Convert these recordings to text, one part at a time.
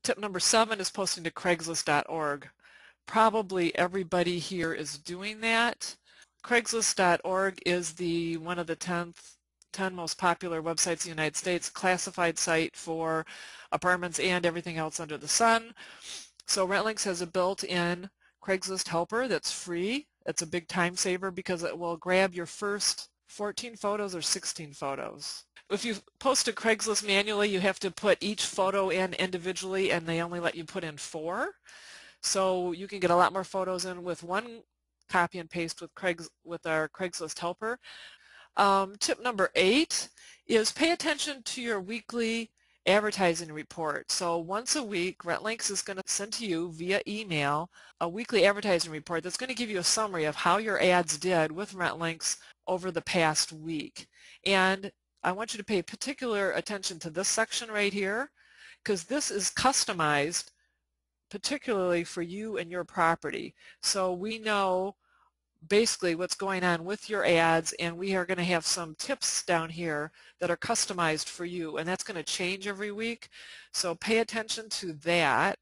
Tip number 7 is posting to Craigslist.org. Probably everybody here is doing that. Craigslist.org is one of the 10 most popular websites in the United States, classified site for apartments and everything else under the sun. So RentLinx has a built-in Craigslist Helper that's free. It's a big time saver because it will grab your first 14 photos or 16 photos. If you post to Craigslist manually, you have to put each photo in individually, and they only let you put in 4. So you can get a lot more photos in with one copy and paste with our Craigslist Helper. Tip number 8 is pay attention to your weekly advertising report. So once a week, RentLinx is going to send to you via email a weekly advertising report that's going to give you a summary of how your ads did with RentLinx over the past week. And I want you to pay particular attention to this section right here, because this is customized particularly for you and your property. So we know basically what's going on with your ads, and we are going to have some tips down here that are customized for you, and that's going to change every week. So pay attention to that.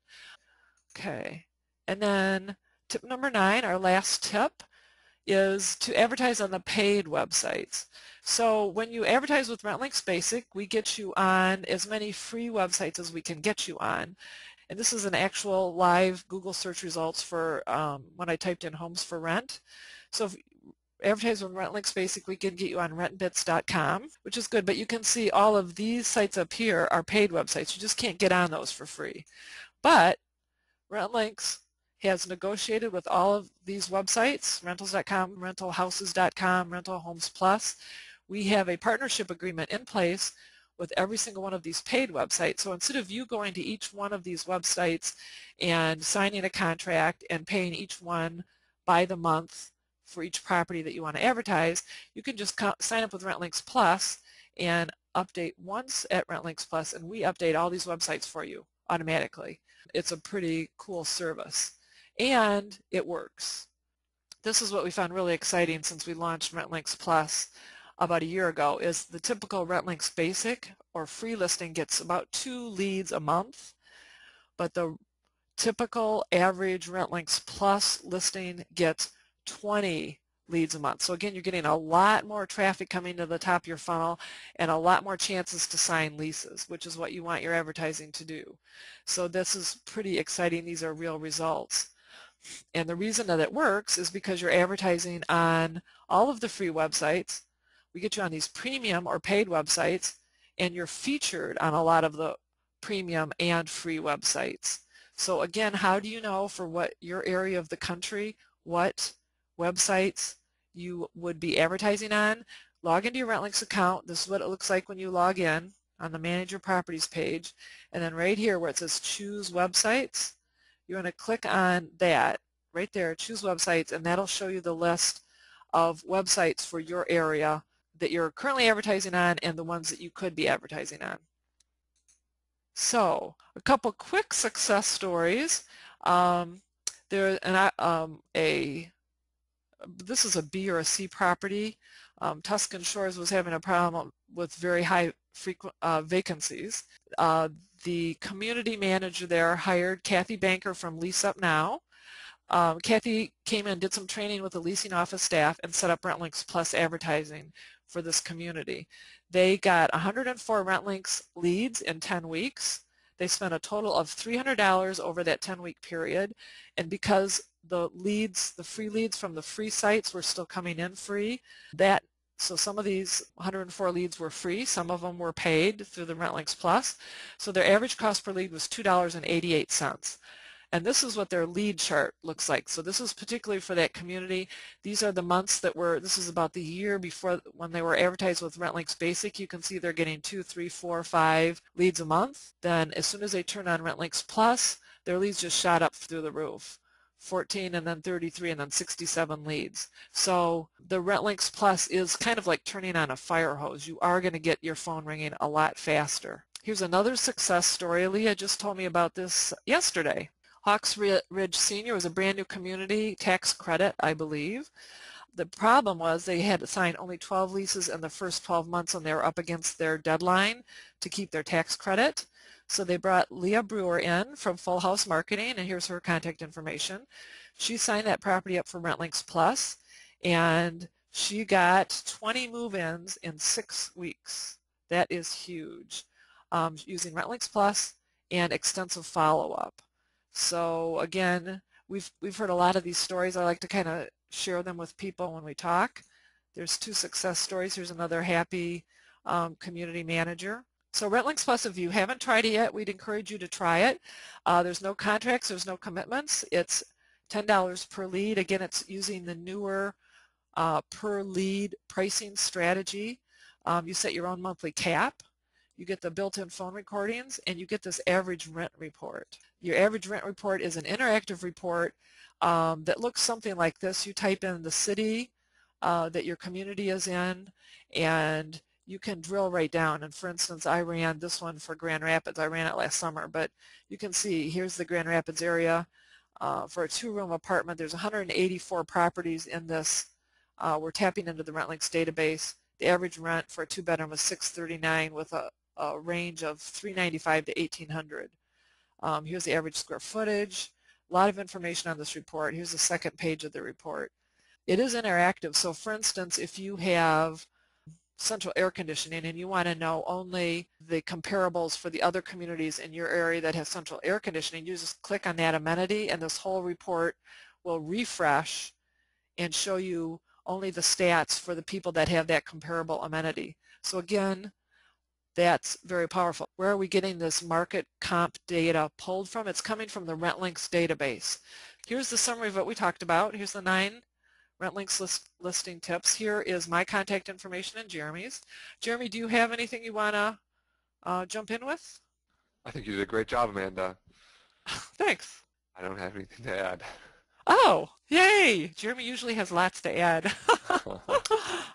Okay, and then tip number 9, our last tip, is to advertise on the paid websites. So when you advertise with RentLinx Basic, we get you on as many free websites as we can get you on. And this is an actual live Google search results for when I typed in homes for rent. So if you advertise with RentLinx Basic, we can get you on rentbits.com, which is good, but you can see all of these sites up here are paid websites. You just can't get on those for free. But RentLinx has negotiated with all of these websites, rentals.com, rentalhouses.com, Rental Homes Plus. We have a partnership agreement in place with every single one of these paid websites. So instead of you going to each one of these websites and signing a contract and paying each one by the month for each property that you want to advertise, you can just sign up with RentLinx Plus and update once at RentLinx Plus, and we update all these websites for you automatically. It's a pretty cool service, and it works. This is what we found really exciting since we launched RentLinx Plus about a year ago, is the typical RentLinx Basic or free listing gets about 2 leads a month, but the typical average RentLinx Plus listing gets 20 leads a month. So again, you're getting a lot more traffic coming to the top of your funnel and a lot more chances to sign leases, which is what you want your advertising to do. So this is pretty exciting. These are real results. And the reason that it works is because you're advertising on all of the free websites. We get you on these premium or paid websites, and you're featured on a lot of the premium and free websites. So again, how do you know for what your area of the country, what websites you would be advertising on? Log into your RentLinx account. This is what it looks like when you log in on the Manage Your Properties page. And then right here where it says Choose Websites, you're going to click on that right there, Choose Websites, and that'll show you the list of websites for your area that you're currently advertising on and the ones that you could be advertising on. So a couple quick success stories. This is a B or a C property. Tuscan Shores was having a problem with very high vacancies. The community manager there hired Kathy Banker from Lease Up Now. Kathy came in, did some training with the leasing office staff, and set up RentLinx Plus advertising for this community. They got 104 RentLinx leads in 10 weeks. They spent a total of $300 over that 10-week period, and because the free leads from the free sites were still coming in free, so some of these 104 leads were free, some of them were paid through the RentLinx Plus, so their average cost per lead was $2.88. And this is what their lead chart looks like. So this is particularly for that community. These are the months this is about the year before when they were advertised with RentLinx Basic. You can see they're getting 2, 3, 4, 5 leads a month. Then as soon as they turn on RentLinx Plus, their leads just shot up through the roof. 14 and then 33 and then 67 leads. So the RentLinx Plus is kind of like turning on a fire hose. You are going to get your phone ringing a lot faster. Here's another success story. Leah just told me about this yesterday. Hawks Ridge Senior was a brand new community, tax credit, I believe. The problem was they had to sign only 12 leases in the first 12 months, and they were up against their deadline to keep their tax credit. So they brought Leah Brewer in from Full House Marketing, and here's her contact information. She signed that property up for RentLinx Plus, and she got 20 move-ins in 6 weeks. That is huge, using RentLinx Plus and extensive follow-up. So again, we've heard a lot of these stories. I like to kind of share them with people when we talk. There's 2 success stories. Here's another happy community manager. So RentLinx Plus, if you haven't tried it yet, we'd encourage you to try it. There's no contracts, there's no commitments. It's $10 per lead. Again, it's using the newer per lead pricing strategy. You set your own monthly cap. You get the built-in phone recordings, and you get this average rent report. Your average rent report is an interactive report that looks something like this. You type in the city that your community is in, and you can drill right down. And for instance, I ran this one for Grand Rapids. I ran it last summer, but you can see here's the Grand Rapids area. For a 2-room apartment, there's 184 properties in this. We're tapping into the RentLinx database. The average rent for a 2-bedroom was $639 with a range of $395 to $1,800. Here's the average square footage. A lot of information on this report. Here's the second page of the report. It is interactive. So for instance, if you have central air conditioning and you want to know only the comparables for the other communities in your area that have central air conditioning, you just click on that amenity and this whole report will refresh and show you only the stats for the people that have that comparable amenity. So again, that's very powerful. Where are we getting this market comp data pulled from? It's coming from the RentLinx database. Here's the summary of what we talked about. Here's the 9 RentLinx listing tips. Here is my contact information and Jeremy's. Jeremy, do you have anything you want to jump in with? I think you did a great job, Amanda. Thanks. I don't have anything to add. Oh, yay! Jeremy usually has lots to add.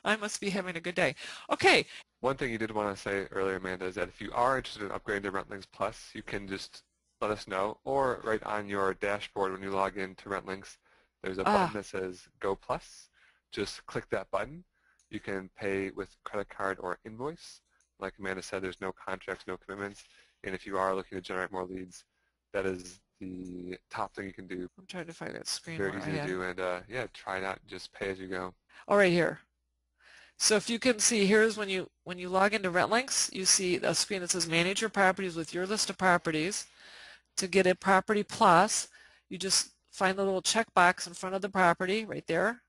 I must be having a good day. Okay. One thing you did want to say earlier, Amanda, is that if you are interested in upgrading to RentLinx Plus, you can just let us know, or right on your dashboard when you log in to RentLinx, there's a button that says Go Plus. Just click that button. You can pay with credit card or invoice. Like Amanda said, there's no contracts, no commitments, and if you are looking to generate more leads, that is the top thing you can do. I'm trying to find that screen. Very easy to do, and yeah, try it out. Just pay as you go. Oh, right here. So if you can see, here's when you log into RentLinx, you see a screen that says Manage Your Properties with your list of properties. To get a Property Plus, you just find the little checkbox in front of the property right there,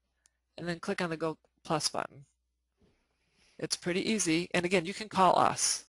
and then click on the Go Plus button. It's pretty easy, and again, you can call us.